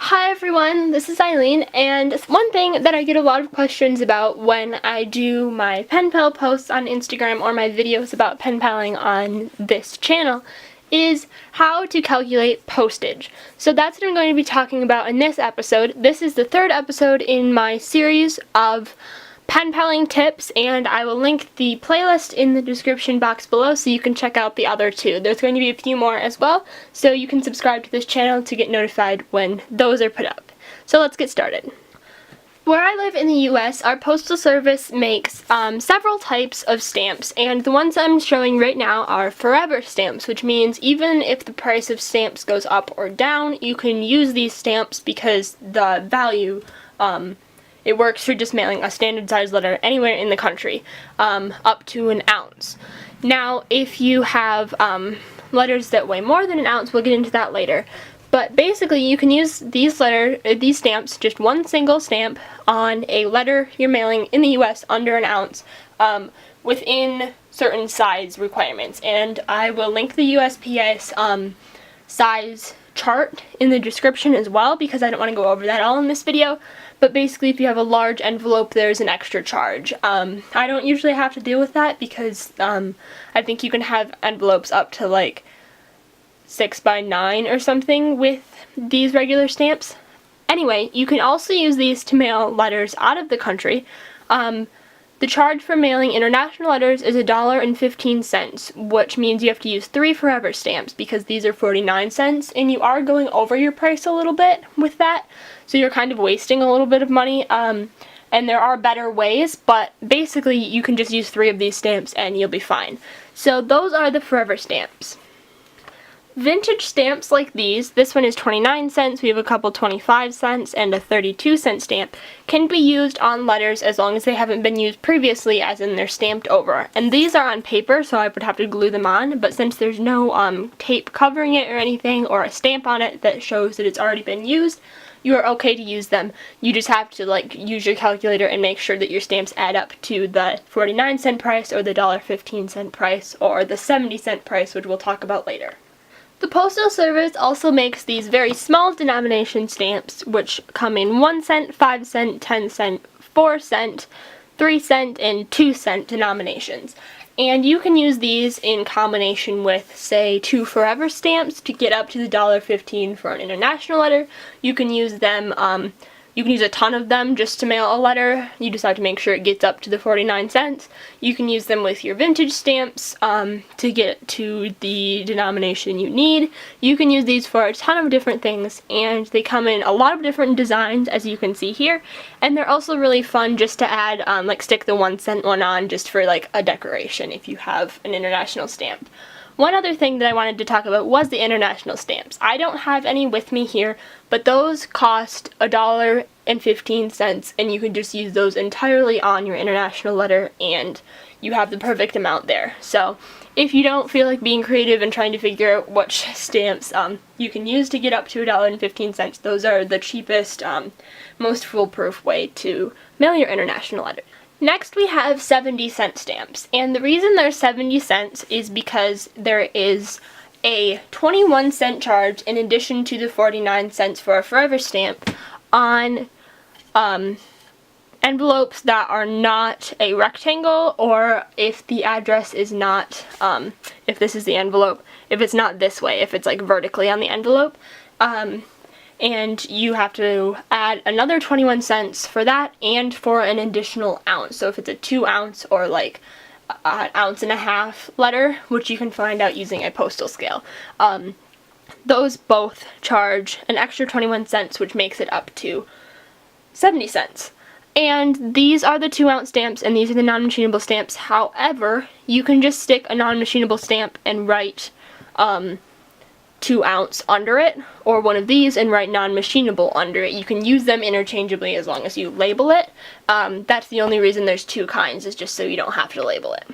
Hi everyone, this is Eileen, and one thing that I get a lot of questions about when I do my pen pal posts on Instagram or my videos about pen paling on this channel is how to calculate postage. So that's what I'm going to be talking about in this episode. This is the third episode in my series of pen paling tips, and I will link the playlist in the description box below so you can check out the other two. There's going to be a few more as well, so you can subscribe to this channel to get notified when those are put up. So let's get started. Where I live in the US, our postal service makes several types of stamps, and the ones I'm showing right now are forever stamps, which means even if the price of stamps goes up or down, you can use these stamps because the value it works for just mailing a standard size letter anywhere in the country, up to an ounce. Now, if you have letters that weigh more than an ounce, we'll get into that later. But basically, you can use these stamps, just one single stamp, on a letter you're mailing in the U.S. under an ounce, within certain size requirements. And I will link the USPS size chart in the description as well, because I don't want to go over that all in this video. But basically, if you have a large envelope, there's an extra charge. I don't usually have to deal with that because I think you can have envelopes up to like 6 by 9 or something with these regular stamps. Anyway, you can also use these to mail letters out of the country. The charge for mailing international letters is $1.15, which means you have to use 3 forever stamps because these are 49 cents, and you are going over your price a little bit with that, so you're kind of wasting a little bit of money, and there are better ways, but basically you can just use 3 of these stamps and you'll be fine. So those are the forever stamps. Vintage stamps like these, this one is 29 cents, we have a couple 25 cents, and a 32-cent stamp, can be used on letters as long as they haven't been used previously, as in they're stamped over. And these are on paper, so I would have to glue them on, but since there's no tape covering it or anything, or a stamp on it that shows that it's already been used, you are okay to use them. You just have to use your calculator and make sure that your stamps add up to the 49-cent price, or the $1.15 price, or the 70-cent price, which we'll talk about later. The Postal Service also makes these very small denomination stamps, which come in 1 cent, 5 cent, 10 cent, 4 cent, 3 cent, and 2 cent denominations. And you can use these in combination with, say, 2 forever stamps to get up to the $1.15 for an international letter. You can use them, you can use a ton of them just to mail a letter. You just have to make sure it gets up to the 49 cents. You can use them with your vintage stamps to get to the denomination you need. You can use these for a ton of different things, and they come in a lot of different designs, as you can see here. And they're also really fun just to add, stick the 1 cent one on just for a decoration if you have an international stamp. One other thing that I wanted to talk about was the international stamps. I don't have any with me here, but those cost $1.15, and you can just use those entirely on your international letter, and you have the perfect amount there. So if you don't feel like being creative and trying to figure out which stamps you can use to get up to $1.15, those are the cheapest, most foolproof way to mail your international letter. Next we have 70-cent stamps, and the reason they're 70 cents is because there is a 21-cent charge in addition to the 49 cents for a forever stamp on envelopes that are not a rectangle, or if the address is not, if this is the envelope, if it's not this way, if it's vertically on the envelope. And you have to add another 21 cents for that and for an additional ounce. So if it's a 2 ounce or an ounce and a half letter, which you can find out using a postal scale, those both charge an extra 21 cents, which makes it up to 70 cents. And these are the 2 ounce stamps, and these are the non-machinable stamps. However, you can just stick a non-machinable stamp and write 2 ounce under it, or one of these and write non-machinable under it. You can use them interchangeably as long as you label it. That's the only reason there's 2 kinds, is just so you don't have to label it.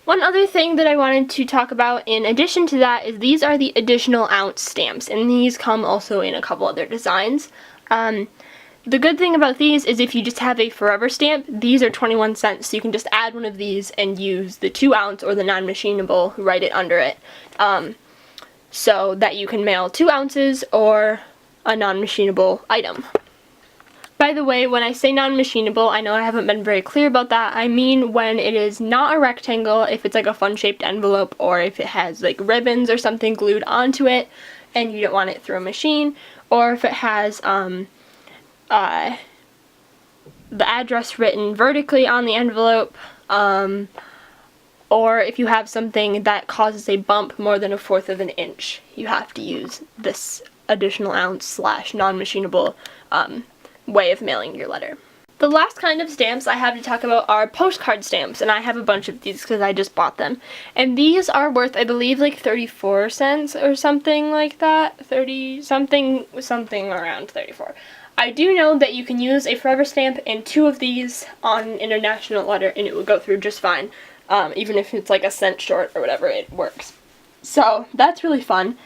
One other thing that I wanted to talk about in addition to that is these are the additional ounce stamps, and these come also in a couple other designs. The good thing about these is if you just have a forever stamp, these are 21 cents, so you can just add one of these and use the 2 ounce or the non-machinable, write it under it. So that you can mail 2 ounces or a non-machinable item. By the way, when I say non-machinable, I know I haven't been very clear about that. I mean when it is not a rectangle, if it's like a fun-shaped envelope, or if it has like ribbons or something glued onto it and you don't want it through a machine, or if it has the address written vertically on the envelope, or if you have something that causes a bump more than 1/4 of an inch, you have to use this additional ounce / non-machinable way of mailing your letter. The last kind of stamps I have to talk about are postcard stamps, and I have a bunch of these because I just bought them. And these are worth, I believe, like 34 cents or something like that. 30 something around 34. I do know that you can use a forever stamp and 2 of these on an international letter and it will go through just fine. Even if it's like a cent short or whatever, it works. So that's really fun.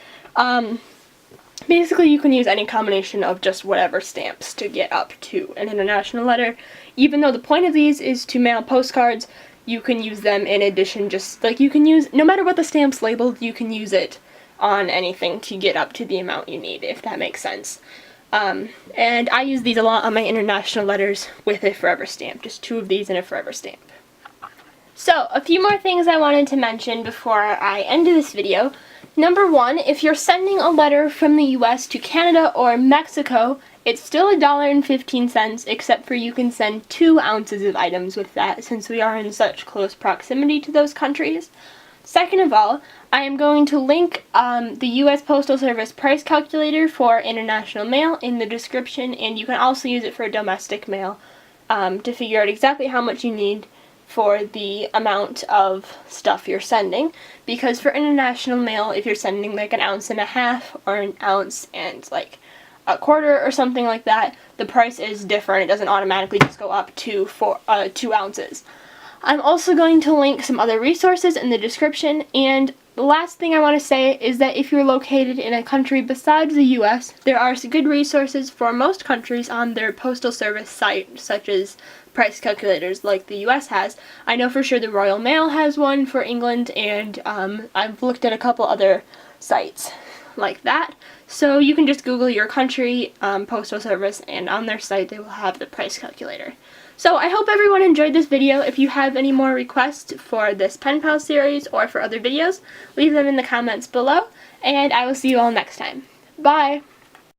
Basically, you can use any combination of just whatever stamps to get up to an international letter. Even though the point of these is to mail postcards, you can use them in addition, just like you can use, no matter what the stamp's labeled, you can use it on anything to get up to the amount you need, if that makes sense. And I use these a lot on my international letters with a forever stamp, just 2 of these and a forever stamp. So, a few more things I wanted to mention before I end this video. Number 1, if you're sending a letter from the US to Canada or Mexico, it's still $1.15, except for you can send 2 ounces of items with that, since we are in such close proximity to those countries. Second of all, I am going to link the US Postal Service price calculator for international mail in the description, and you can also use it for domestic mail to figure out exactly how much you need for the amount of stuff you're sending, because for international mail, if you're sending like 1.5 ounces or 1 ounce and like 1/4 or something like that, the price is different. It doesn't automatically just go up to 2 ounces. I'm also going to link some other resources in the description, and the last thing I want to say is that if you're located in a country besides the US, there are some good resources for most countries on their postal service site, such as price calculators like the US has. I know for sure the Royal Mail has one for England, and I've looked at a couple other sites like that. So you can just Google your country postal service, and on their site they will have the price calculator. So I hope everyone enjoyed this video. If you have any more requests for this Penpal series or for other videos, leave them in the comments below, and I will see you all next time. Bye!